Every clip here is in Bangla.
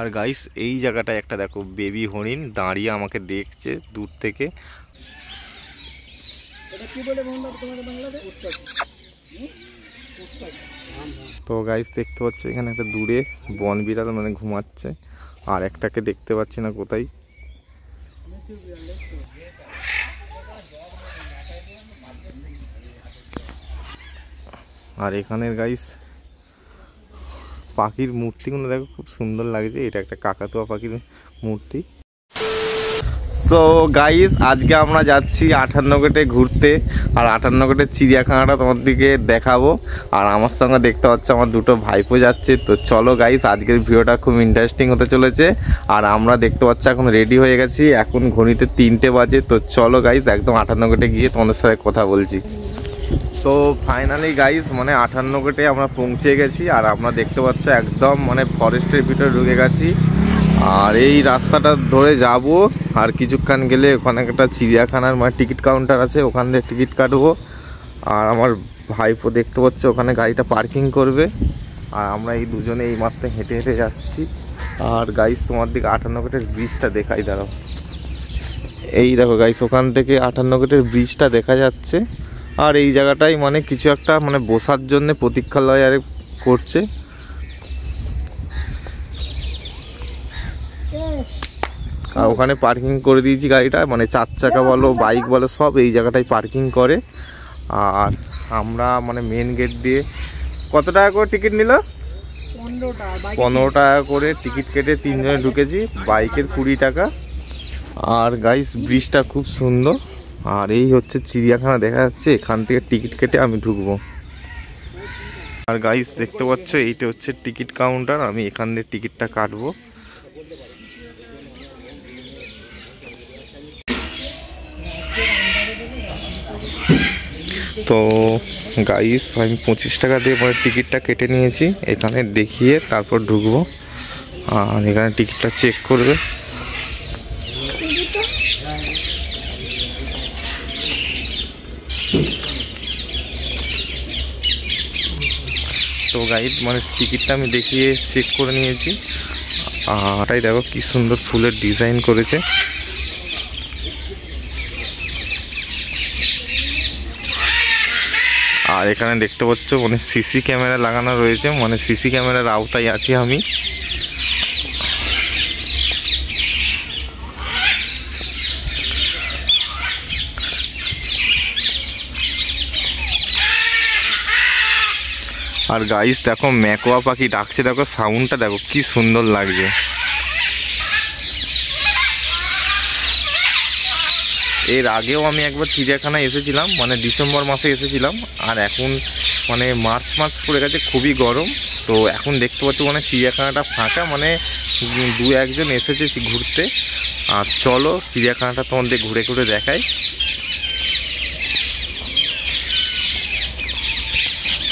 আর গাইস এই জায়গাটায় একটা দেখো বেবি হরিণ দাঁড়িয়ে আমাকে দেখছে দূর থেকে। তো গাইস দেখতে পাচ্ছ এখানে একটা দূরে বন বিড়াল মানে ঘুমাচ্ছে, আর একটাকে দেখতে পাচ্ছি না কোথায়। আর এখানের গাইস পাখির মূর্তিগুলো দেখো খুব সুন্দর লাগছে, এটা একটা কাকাতুয়া পাখির মূর্তি। সো গাইস আজকে আমরা যাচ্ছি 58 গেটে ঘুরতে, আর 58 গেটের চিড়িয়াখানাটা তোমাদেরকে দেখাবো। আর আমার সঙ্গে দেখতে পাচ্ছ আমার দুটো ভাইপো যাচ্ছে। তো চলো গাইস আজকের ভিডিওটা খুব ইন্টারেস্টিং হতে চলেছে। আর আমরা দেখতে পাচ্ছি এখন রেডি হয়ে গেছি, এখন ঘড়িতে 3টে বাজে। তো চলো গাইস একদম 58 গেটে গিয়ে তোমাদের সাথে কথা বলছি। তো ফাইনালি গাইস মানে 58 গেটে আমরা পৌঁছে গেছি, আর আমরা দেখতে পাচ্ছ একদম মানে ফরেস্টের ভিতরে ঢুকে গেছি। আর এই রাস্তাটা ধরে যাব, আর কিছুক্ষণ গেলে ওখানে একটা চিড়িয়াখানার মানে টিকিট কাউন্টার আছে, ওখান থেকে টিকিট কাটবো। আর আমার ভাইপো দেখতে পাচ্ছ ওখানে গাড়িটা পার্কিং করবে, আর আমরা এই দুজনে এই মাত্র হেঁটে হেঁটে যাচ্ছি। আর গাইস তোমার দিকে 58 গেটের ব্রিজটা দেখাই, দাঁড়াও। এই দেখো গাইস ওখান থেকে 58 গেটের ব্রিজটা দেখা যাচ্ছে। আর এই জায়গাটাই মানে কিছু একটা মানে বসার জন্য প্রতীক্ষালয় আর করছে। আর ওখানে পার্কিং করে দিয়েছি গাড়িটা, মানে 4 চাকা বলো বাইক বলো সব এই জায়গাটায় পার্কিং করে। আর আমরা মানে মেন গেট দিয়ে কত টাকা করে টিকিট নিল? 15 টাকা করে টিকিট কেটে 3 জনে ঢুকেছি, বাইকের 20 টাকা। আর গাইস ব্রিজটা খুব সুন্দর। আর এই হচ্ছে চিড়িয়াখানা দেখা যাচ্ছে, এখান থেকে টিকিট কেটে আমি ঢুকবো। আর গাইস দেখতে পাচ্ছ এইটা হচ্ছে টিকিট কাউন্টার, আমি এখান থেকে টিকিটটা কাটবো। তো গাইস আমি 25 টাকা দিয়ে মানে টিকিটটা কেটে নিয়েছি, এখানে দেখিয়ে তারপর ঢুকবো। আর এখানে টিকিটটা চেক করবে। তো গাইস মানে টিকিটটা আমি দেখিয়ে চেক করে নিয়েছি। আর এটাই দেখো কি সুন্দর ফুলের ডিজাইন করেছে। আর এখানে দেখতে পাচ্ছ মানে সিসি ক্যামেরা লাগানো রয়েছে, মানে সিসি ক্যামেরার আওতায় আছি আমি। আর গাইস দেখো ম্যাকোয়া পাখি ডাকছে, দেখো সাউন্ডটা দেখো কি সুন্দর লাগছে। এর আগেও আমি একবার চিড়িয়াখানায় এসেছিলাম, মানে ডিসেম্বর মাসে এসেছিলাম। আর এখন মানে মার্চ পড়ে গেছে, খুবই গরম। তো এখন দেখতে পাচ্ছি মানে চিড়িয়াখানাটা ফাঁকা, মানে 2-1 জন এসেছে ঘুরতে। আর চলো চিড়িয়াখানাটা তোমাদের ঘুরে ঘুরে দেখাই।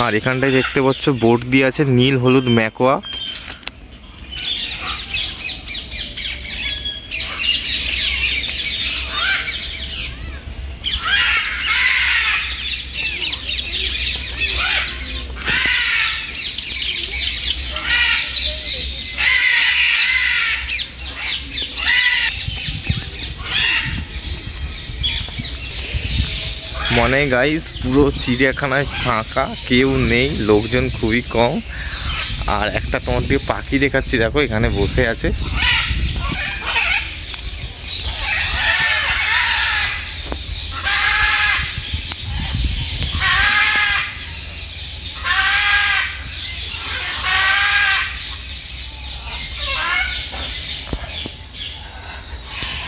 আর এখানটায় দেখতে পাচ্ছ বোর্ড দিয়ে আছে নীল হলুদ ম্যাকোয়া। মানে গাইস পুরো চিড়িয়াখানায় ফাঁকা, কেউ নেই, লোকজন খুবই কম। আর একটা তোমার দিকে পাখি দেখাচ্ছি, দেখো এখানে বসে আছে।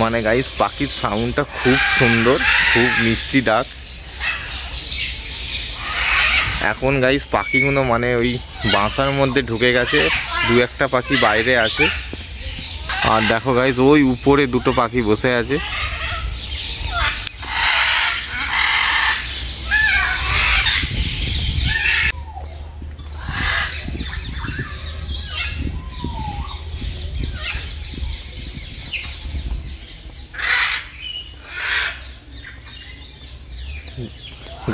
মানে গাইস পাখির সাউন্ডটা খুব সুন্দর, খুব মিষ্টি ডাক। এখন গাইস পাখিগুলো মানে ওই বাসার মধ্যে ঢুকে গেছে, 2-1টা পাখি বাইরে আছে। আর দেখো গাইস ওই উপরে 2টো পাখি বসে আছে।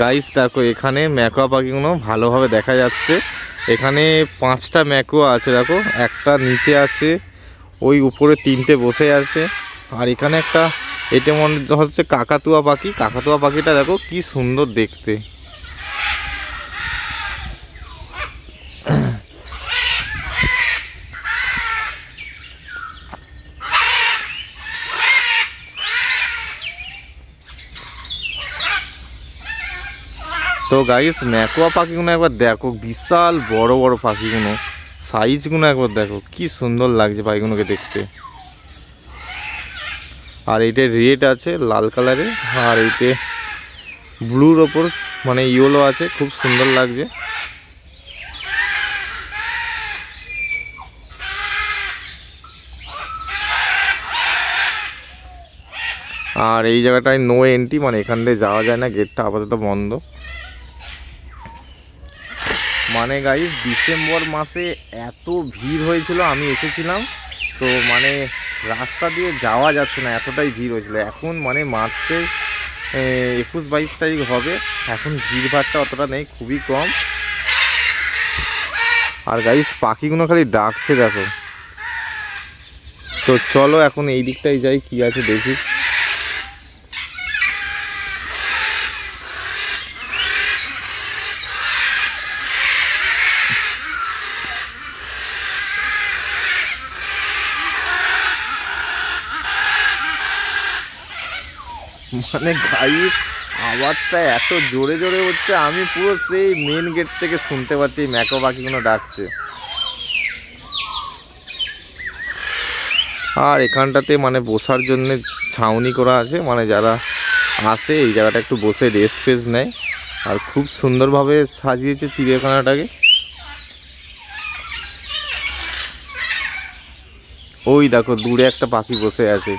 গাইস দেখো এখানে ম্যাকোয়া পাখিগুলো ভালোভাবে দেখা যাচ্ছে। এখানে 5টা ম্যাকোয়া আছে, দেখো একটা নিচে আছে, ওই উপরে 3টে বসে আছে। আর এখানে একটা, এটা মনে হচ্ছে কাকাতুয়া পাখি। কাকাতুয়া পাখিটা দেখো কি সুন্দর দেখতে। তো গাইস ম্যাকোয়া পাখিগুলো একবার দেখো, বিশাল বড় বড় পাখিগুলো, সাইজগুলো একবার দেখো কি সুন্দর লাগছে পাখিগুলোকে দেখতে। আর এইটা রেড আছে লাল কালারে, আর এইটা ব্লুর ওপর মানে ইয়েলো আছে, খুব সুন্দর লাগছে। আর এই জায়গাটায় নো এন্ট্রি, মানে এখান দিয়ে যাওয়া যায় না, গেটটা আপাতত বন্ধ। মানে গাইস ডিসেম্বর মাসে এত ভিড় হয়েছিল, আমি এসেছিলাম তো মানে রাস্তা দিয়ে যাওয়া যাচ্ছে না, এতটাই ভিড় হয়েছিল। এখন মানে মার্চের 21-22 তারিখ হবে, এখন ভিড়ভাড়টা অতটা নেই, খুবই কম। আর গাইস পাখিগুলো খালি ডাকছে দেখো। তো চলো এখন এই দিকটাই যাই, কি আছে দেখি। মানে গাইস আওয়াজটা এত জোরে জোরে হচ্ছে, আমি পুরো সেই মেন গেট থেকে শুনতে পাচ্ছি ম্যাকো পাখিগুলো ডাকছে। আর এখানটাতে মানে বসার জন্য ছাউনি করা আছে, মানে যারা আসে এই জায়গাটা একটু বসে রেস্ট ফেস নেয়। আর খুব সুন্দরভাবে সাজিয়েছে চিড়িয়াখানাটাকে। ওই দেখো দূরে একটা পাখি বসে আছে।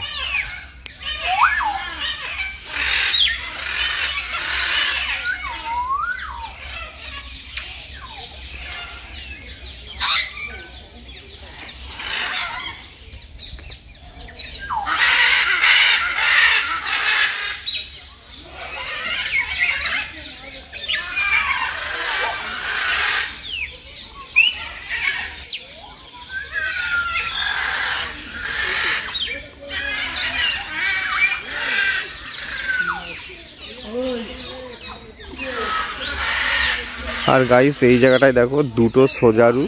আর গাইস এই জায়গাটায় দেখো দুটো সোজারু,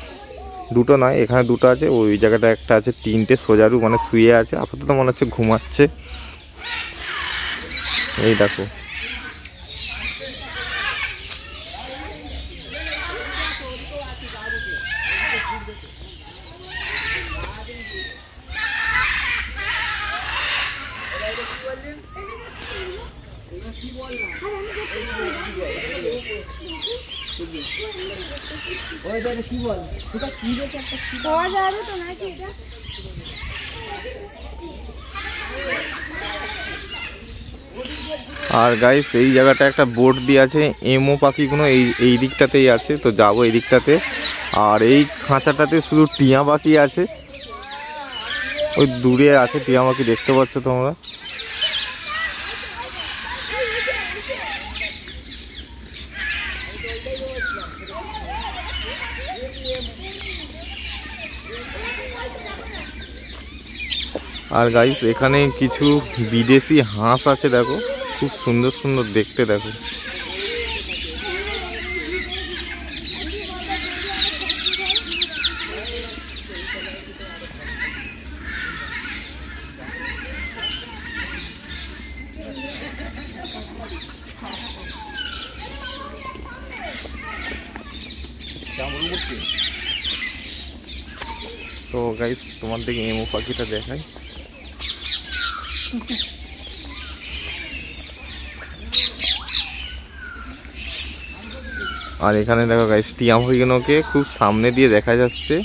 দুটো নয় এখানে দুটো আছে, ওই জায়গাটা একটা আছে, 3টে সোজারু মানে শুয়ে আছে, আপাতত মনে হচ্ছে ঘুমাচ্ছে। এই দেখো আর গাইস এই জায়গাটা একটা বোর্ড দিয়ে আছে, এমও পাখিগুলো এই দিকটাতেই আছে, তো যাবো এই দিকটাতে। আর এই খাঁচাটাতে শুধু টিয়া পাখি আছে, ওই দূরে আছে টিয়া পাখি দেখতে পাচ্ছ তোমরা। আর গাইস এখানে কিছু বিদেশি হাঁস আছে দেখো, খুব সুন্দর সুন্দর দেখতে দেখো। তো গাইস তোমার দিকে এমো পাখিটা দেখাই। আর এখানে দেখো গাইস টিয়া পাখিগুলোকে খুব সামনে দিয়ে দেখা যাচ্ছে।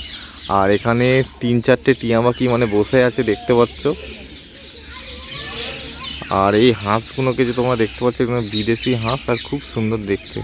আর এখানে 3-4টে টিয়া পাখি মানে বসে আছে দেখতে পাচ্ছ। আর এই হাঁসগুলোকে যে তোমরা দেখতে পাচ্ছ এগুলো বিদেশি হাঁস, আর খুব সুন্দর দেখতে।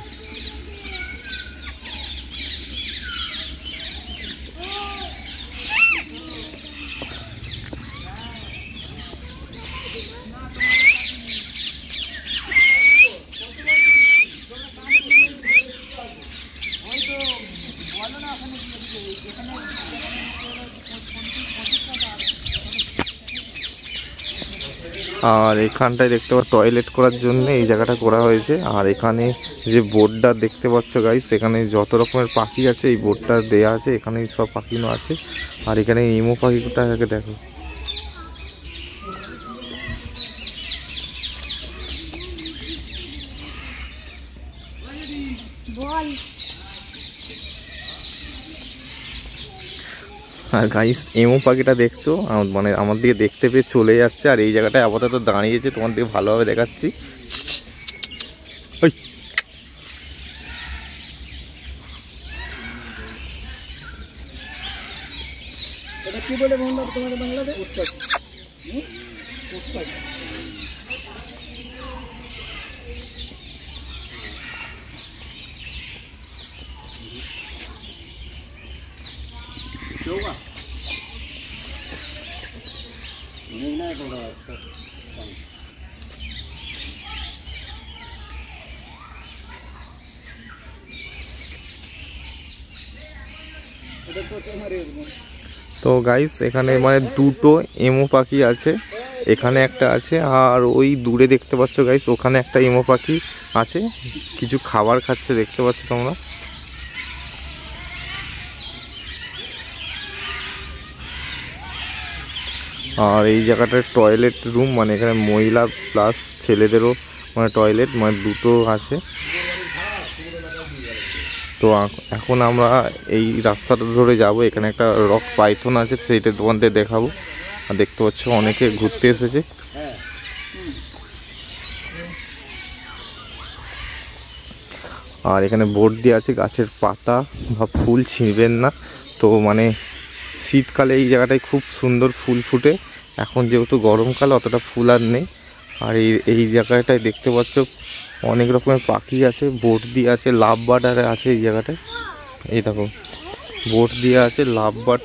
আর এখানটায় দেখতে পাচ্ছ টয়লেট করার জন্য এই জায়গাটা করা হয়েছে। আর এখানে যে বোর্ডটা দেখতে পাচ্ছ গাইস, এখানে যত রকমের পাখি আছে এই বোর্ডটা দেয়া আছে, এখানে সব পাখিগুলো আছে। আর এখানে ইমো পাখিটাকে দেখো, আর গাইস এমো পাখিটা দেখছো মানে আমার দিকে দেখতে পেয়ে চলে যাচ্ছে। আর এই জায়গাটায় আপাতত দাঁড়িয়েছে, তোমার দিকে ভালোভাবে দেখাচ্ছি। তো গাইস এখানে মানে দুটো এমো পাখি আছে, এখানে একটা আছে আর ওই দূরে দেখতে পাচ্ছ গাইস ওখানে একটা এমো পাখি আছে, কিছু খাবার খাচ্ছে দেখতে পাচ্ছ তোমরা। আর এই জায়গাটার টয়লেট রুম, মানে এখানে মহিলা প্লাস ছেলেদেরও মানে টয়লেট মানে দুটো আছে। তো এখন আমরা এই রাস্তাটা ধরে যাব, এখানে একটা রক পাইথন আছে সেইটা তোমাদের দেখাবো। আর দেখতে পাচ্ছ অনেকে ঘুরতে এসেছে। আর এখানে বোর্ড দিয়ে আছে গাছের পাতা বা ফুল ছিঁড়বেন না। তো মানে শীতকালে এই জায়গাটায় খুব সুন্দর ফুল ফুটে, এখন যেহেতু গরমকাল অতটা ফুল আর নেই। আর এই জায়গাটায় দেখতে পাচ্ছ অনেক রকমের পাখি আছে, বোট দিয়ে আছে, লাভ বার্ড আছে এই জায়গাটায়। এই দেখো বোট দিয়ে আছে, লাভ বার্ড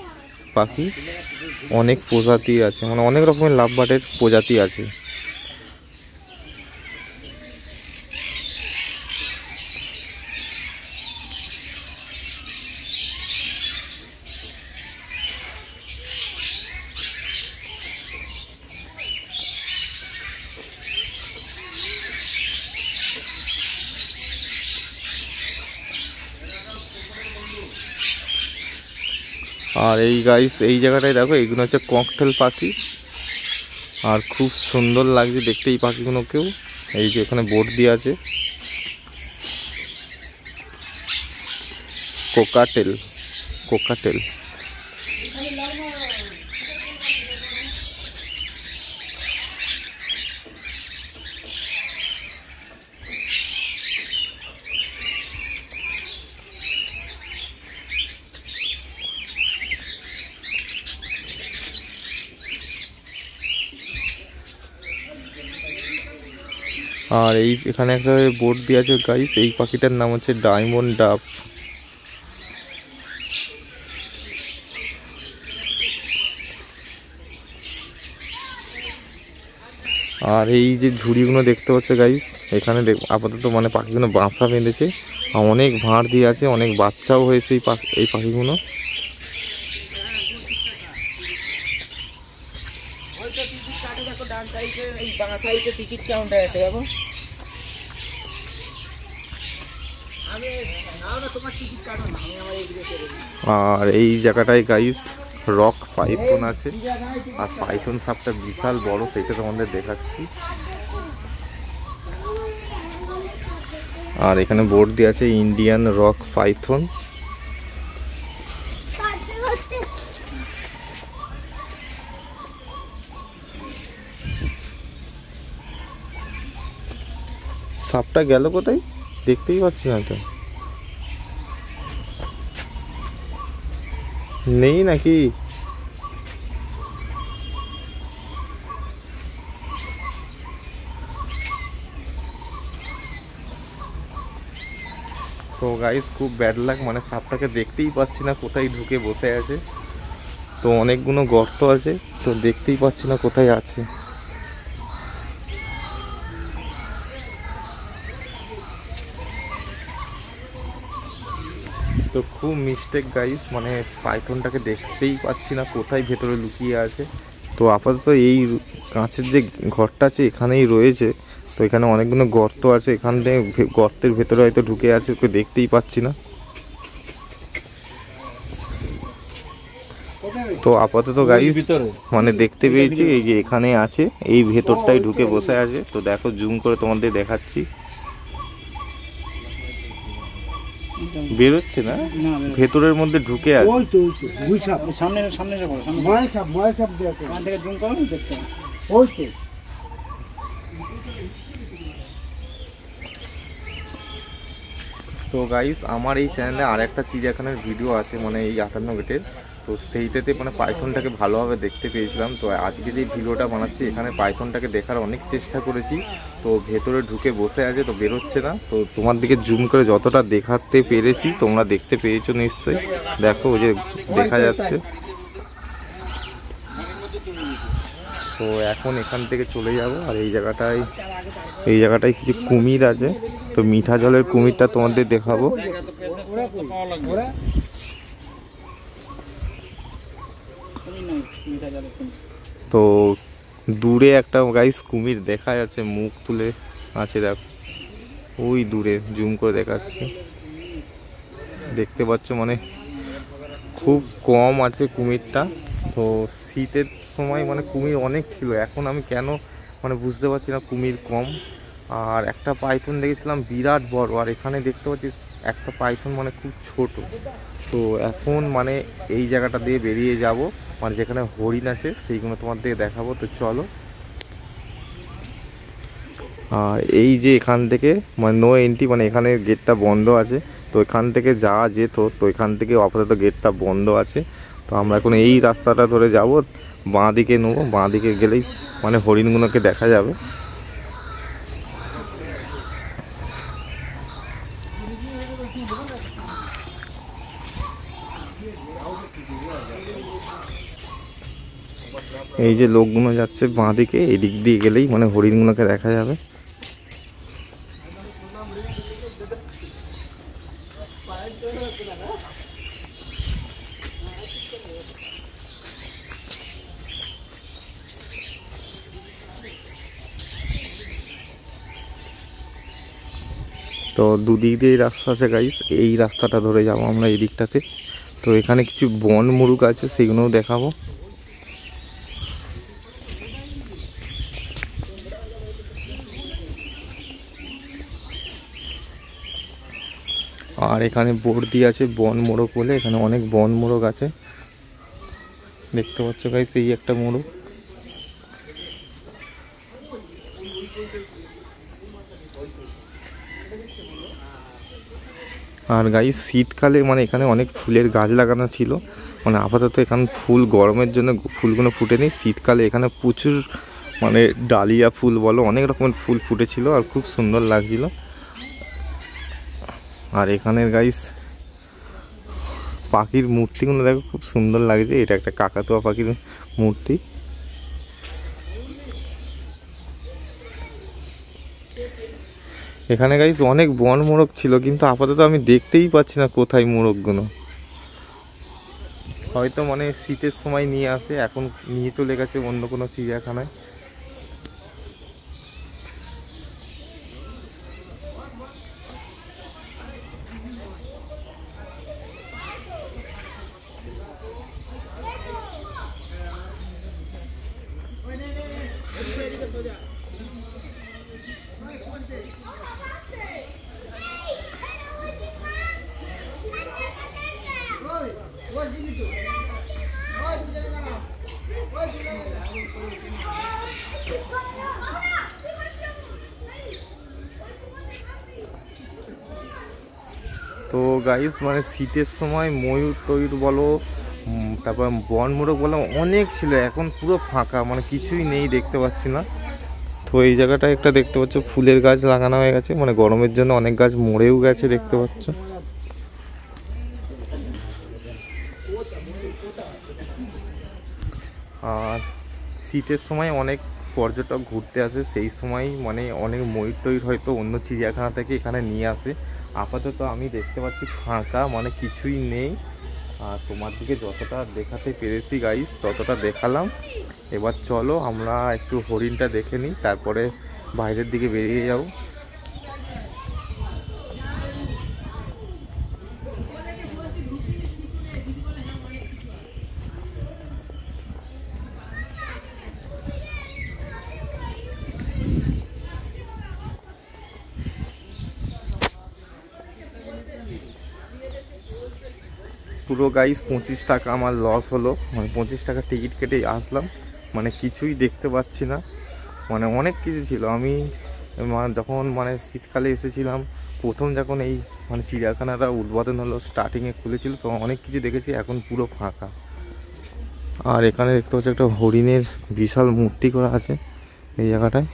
পাখি অনেক প্রজাতি আছে, মানে অনেক রকমের লাভ বার্ডের প্রজাতি আছে। আর এই গাইস এই জায়গাটায় দেখো এইগুলো হচ্ছে ককটেল পাখি, আর খুব সুন্দর লাগছে দেখতে এই পাখিগুলোকেও। এই যে এখানে বোর্ড দিয়ে আছে কোকাটেল, কোকাটেল। আর এই এখানে একটা বোর্ড দিয়ে আছে গাইস, এই পাখিটার নাম হচ্ছে ডায়মন্ড ডাব। আর এই যে ঝুড়িগুলো দেখতে পাচ্ছে গাইস, এখানে আপাতত মানে পাখিগুলো বাসা বেঁধেছে, আর অনেক ভাঁড় দিয়ে আছে, অনেক বাচ্চাও হয়েছে এই পাখিগুলো। আর এই জায়গাটায় গাইস রক পাইথন আছে, আর পাইথন সাপটা বিশাল বড়, সেটা তোমাদের দেখাচ্ছি। আর এখানে বোর্ড দিয়ে আছে ইন্ডিয়ান রক পাইথন। সাপটা গেল কোথায় দেখতেই পাচ্ছি না তো, নেই নাকি? তো গাইস খুব ব্যাড লাক, মানে সাপটাকে দেখতেই পাচ্ছি না কোথায় ঢুকে বসে আছে। তো অনেকগুলো গর্ত আছে, তো দেখতেই পাচ্ছি না কোথায় আছে। তো খুব মিস্টেক গাইস, মানে পাইথনটাকে দেখতেই পাচ্ছি না কোথায় ভেতরে লুকিয়ে আছে। তো আপাতত এই কাঁচের যে ঘরটা আছে এখানেই রয়েছে। তো এখানে অনেকগুলো গর্ত আছে, এখান থেকে গর্তের ভেতরে হয়তো ঢুকে আছে, ওকে দেখতেই পাচ্ছি না। তো আপাতত গাইস মানে দেখতে পেয়েছি এই যে এখানে আছে, এই ভেতরটাই ঢুকে বসে আছে। তো দেখো জুম করে তোমাদের দেখাচ্ছি, বেরোচ্ছে না, ভেতরের মধ্যে ঢুকে আছে। তো গাইস আমার এই চ্যানেলে আর একটা চিড়িয়াখানার ভিডিও আছে, মানে এই 58 গেটের। তো সেইটাতে মানে পাইথনটাকে ভালোভাবে দেখতে পেয়েছিলাম। তো আজকে যে ভিডিওটা বানাচ্ছি এখানে পাইথনটাকে দেখার অনেক চেষ্টা করেছি। তো ভেতরে ঢুকে বসে আছে, তো বেরোচ্ছে না। তো তোমার দিকে জুম করে যতটা দেখাতে পেরেছি তোমরা দেখতে পেয়েছো নিশ্চয়ই। দেখো ওই যে দেখা যাচ্ছে। তো এখন এখান থেকে চলে যাব। আর এই জায়গাটায় কিছু কুমির আছে। তো মিঠা জলের কুমিরটা তোমাদের দেখাবো। তো দূরে একটা গাইস কুমির দেখা যাচ্ছে, মুখ তুলে আছে, দেখো ওই দূরে জুম করে দেখাচ্ছি, দেখতে পাচ্ছ। মানে খুব কম আছে কুমিরটা। তো শীতের সময় মানে কুমির অনেক ছিল, এখন আমি কেন মানে বুঝতে পারছি না কুমির কম। আর একটা পাইথন দেখেছিলাম বিরাট বড়, আর এখানে দেখতে পাচ্ছি একটা পাইথন মানে খুব ছোট। তো এখন মানে এই জায়গাটা দিয়ে বেরিয়ে যাব, মানে যেখানে হরিণ আছে সেইগুলো তোমাদের দেখাবো। তো চলো। আর এই যে এখান থেকে মানে নো এন্ট্রি, মানে এখানে গেটটা বন্ধ আছে। তো এখান থেকে যাওয়া যেত, তো এখান থেকে আপাতত গেটটা বন্ধ আছে। তো আমরা এখন এই রাস্তাটা ধরে যাব, বাঁ দিকে নেবো। বাঁ দিকে গেলেই মানে হরিণগুলোকে দেখা যাবে। এই যে লোকগুলো যাচ্ছে বাঁ দিকে, এদিক দিয়ে গেলেই মানে হরিণগুলোকে দেখা যাবে। তো দুদিক দিয়ে রাস্তা আছে গাইস, এই রাস্তাটা ধরে যাবো আমরা এই দিকটাতে। তো এখানে কিছু বন মুরগ আছে, সেগুলোও দেখাবো। আর এখানে বোর্ড দিয়ে আছে বন মোরগ বলে, এখানে অনেক বন মোরগ আছে, দেখতে পাচ্ছ গাইস এই একটা মোরগ। আর গাইস শীতকালে মানে এখানে অনেক ফুলের গাছ লাগানো ছিল, মানে আপাতত এখানে ফুল গরমের জন্য ফুলগুলো ফুটেনি। শীতকালে এখানে প্রচুর মানে ডালিয়া ফুল বলো অনেক রকমের ফুল ফুটেছিল, আর খুব সুন্দর লাগছিল। আর এখানের গাইস পাখির মূর্তিগুলো দেখো খুব সুন্দর লাগছে, এটা একটা কাকাতুয়া পাখির মূর্তি। এখানে গাইস অনেক বন মোরগ ছিল, কিন্তু আপাতত আমি দেখতেই পাচ্ছি না কোথায় মোরগগুলো। হয়তো মানে শীতের সময় নিয়ে আসে, এখন নিয়ে চলে গেছে অন্য কোনো চিড়িয়াখানায়। তো গাইস মানে শীতের সময় ময়ূর টয়ূর বলো, তারপর বন মোরগ বলো অনেক ছিল, এখন পুরো ফাঁকা, মানে কিছুই নেই, দেখতে পাচ্ছি না। তো এই জায়গাটায় একটা দেখতে পাচ্ছ ফুলের গাছ লাগানো হয়ে গেছে, মানে গরমের জন্য অনেক গাছ মরেও গেছে, দেখতে পাচ্ছ। আর শীতের সময় অনেক পর্যটক ঘুরতে আসে, সেই সময় মানে অনেক ময়ূর টয়ূর হয়তো অন্য চিড়িয়াখানা থেকে এখানে নিয়ে আসে। আপাতত আমি দেখতে পাচ্ছি ফাঁকা, মানে কিছুই নেই। আর তোমার দিকে যতটা দেখাতে পেরেছি গাইস ততটা দেখালাম। এবার চলো আমরা একটু হরিণটা দেখে নিই, তারপরে বাইরের দিকে বেরিয়ে যাব। পুরো গাইস 25 টাকা আমার লস হলো, মানে 25 টাকা টিকিট কেটে আসলাম, মানে কিছুই দেখতে পাচ্ছি না। মানে অনেক কিছু ছিল, আমি যখন মানে শীতকালে এসেছিলাম প্রথম যখন এই মানে চিড়িয়াখানাটা উদ্বোধন হলো, স্টার্টিংয়ে খুলেছিল, তো অনেক কিছু দেখেছি, এখন পুরো ফাঁকা। আর এখানে দেখতে পাচ্ছি একটা হরিণের বিশাল মূর্তি করা আছে এই জায়গাটায়।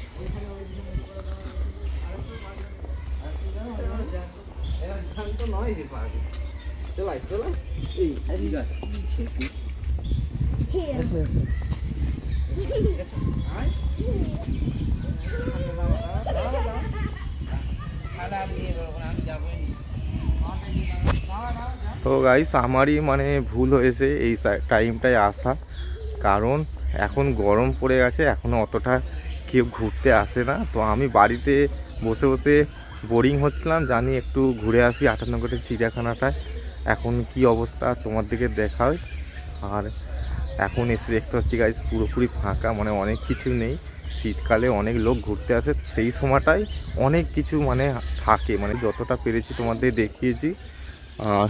তো গাইস আমারই মানে ভুল হয়েছে এই টাইমটায় আসা, কারণ এখন গরম পড়ে গেছে, এখনও অতটা কেউ ঘুরতে আসে না। তো আমি বাড়িতে বসে বসে বোরিং হচ্ছিলাম, জানি একটু ঘুরে আসি 58 চিড়িয়াখানাটায় এখন কি অবস্থা তোমার দিকে দেখায়। আর এখন এসে দেখতে পাচ্ছি গাইস পুরোপুরি ফাঁকা, মানে অনেক কিছু নেই। শীতকালে অনেক লোক ঘুরতে আসে, সেই সময়টায় অনেক কিছু মানে থাকে, মানে যতটা পেরেছি তোমাদের দেখিয়েছি। আর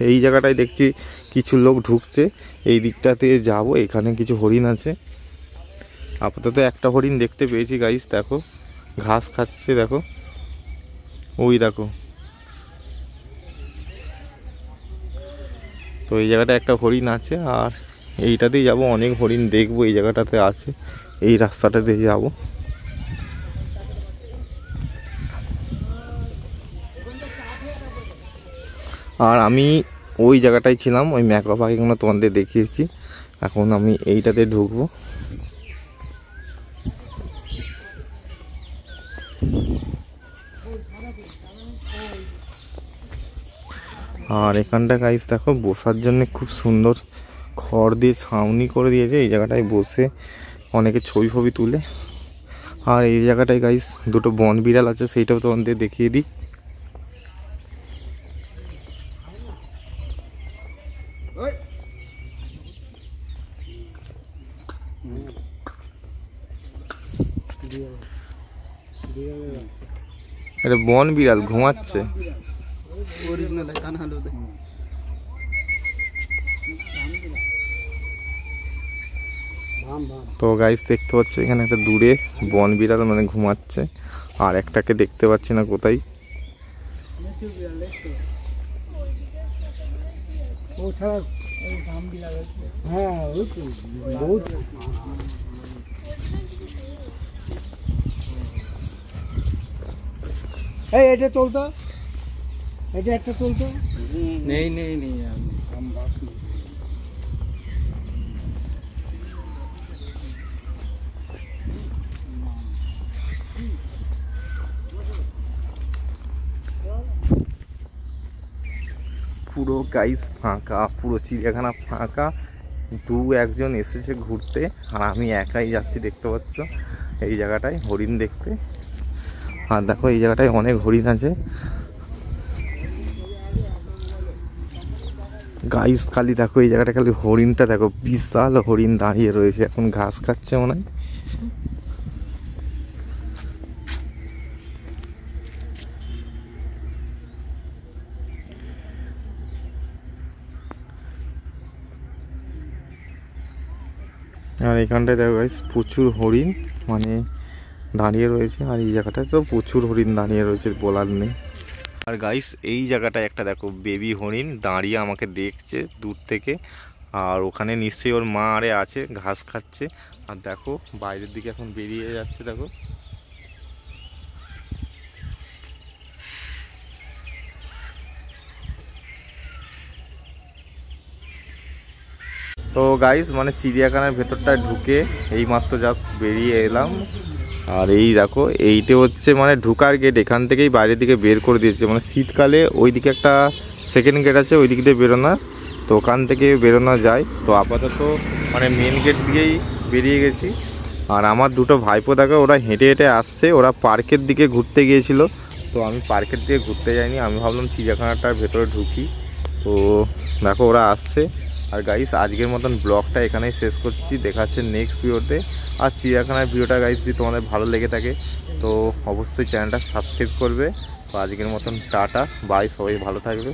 এই জায়গাটায় দেখছি কিছু লোক ঢুকছে, এই দিকটাতে যাব, এখানে কিছু হরিণ আছে। আপাতত একটা হরিণ দেখতে পেয়েছি গাইস, দেখো ঘাস খাচ্ছে, দেখো ওই দেখো। তো এই জায়গাটা একটা হরিণ আছে, আর এইটাতেই যাব, অনেক হরিণ দেখবো এই জায়গাটাতে আছে, এই রাস্তাটাতে যাব। আর আমি ওই জায়গাটায় ছিলাম, ওই ম্যাকআপ পাখিগুলো তোমাদের দেখিয়েছি, এখন আমি এইটাতে ঢুকবো। আর এখানটা গাইস দেখো বসার জন্য খুব সুন্দর খড় দিয়ে ছাউনি করে দিয়েছে, এই জায়গাটায় বসে অনেকে ছবি ফবি তুলে। আর এই জায়গাটায় গাইস দুটো বন বিড়াল আছে, সেইটাও তোমাদের দেখিয়ে দিই। এটা বন বিড়াল ঘুমাচ্ছে। তো গাইস দেখতে পাচ্ছি এখানে একটা দূরে বন বিড়াল মানে ঘুমাচ্ছে, আর একটাকে দেখতে পাচ্ছি না কোথায়। এটা চলতো, এটা একটা চলতো নেই নেই নেই। পুরো গাইস ফাঁকা, পুরো চিড়িয়াখানা ফাঁকা, একজন এসেছে ঘুরতে, আর আমি একাই যাচ্ছি দেখতে পাচ্ছ এই জায়গাটায় হরিণ দেখতে। আর দেখো এই জায়গাটায় অনেক হরিণ আছে গাইস, খালি দেখো এই জায়গাটা খালি হরিণটা দেখো, বিশাল হরিণ দাঁড়িয়ে রয়েছে, এখন ঘাস খাচ্ছে মনে হয়। আর এখানটায় দেখো গাইস প্রচুর হরিণ মানে দাঁড়িয়ে রয়েছে, আর এই জায়গাটায় তো প্রচুর হরিণ দাঁড়িয়ে রয়েছে, বলার নেই। আর গাইস এই জায়গাটায় একটা দেখো বেবি হরিণ দাঁড়িয়ে আমাকে দেখছে দূর থেকে, আর ওখানে নিশ্চয়ই ওর মা আরে আছে, ঘাস খাচ্ছে। আর দেখো বাইরের দিকে এখন বেরিয়ে যাচ্ছে, দেখো তো গাইস মানে চিড়িয়াখানার ভেতরটায় ঢুকে এইমাত্র জাস্ট বেরিয়ে এলাম। আর এই দেখো এইটা হচ্ছে মানে ঢুকার গেট, এখান থেকেই বাইরের দিকে বের করে দিয়েছে, মানে শীতকালে ওই দিকে একটা সেকেন্ড গেট আছে, ওই দিক দিয়ে বেরোনা, তো ওখান থেকে বেরোনো যায়। তো আপাতত মানে মেন গেট দিয়েই বেরিয়ে গেছি। আর আমার দুটো ভাইপো দেখো ওরা হেঁটে হেঁটে আসছে, ওরা পার্কের দিকে ঘুরতে গিয়েছিল। তো আমি পার্কের দিকে ঘুরতে যাইনি, আমি ভাবলাম চিড়িয়াখানাটার ভেতরে ঢুকি। তো দেখো ওরা আসছে। আর গাইস আজকের মতন ব্লগটা এখানেই শেষ করছি, দেখা হচ্ছে নেক্সট ভিডিওতে। আর চিড়িয়াখানার ভিডিওটা গাইস যদি তোমাদের ভালো লেগে থাকে তো অবশ্যই চ্যানেলটা সাবস্ক্রাইব করবে। তো আজকের মতন টাটা বাই, সবাই ভালো থাকবে।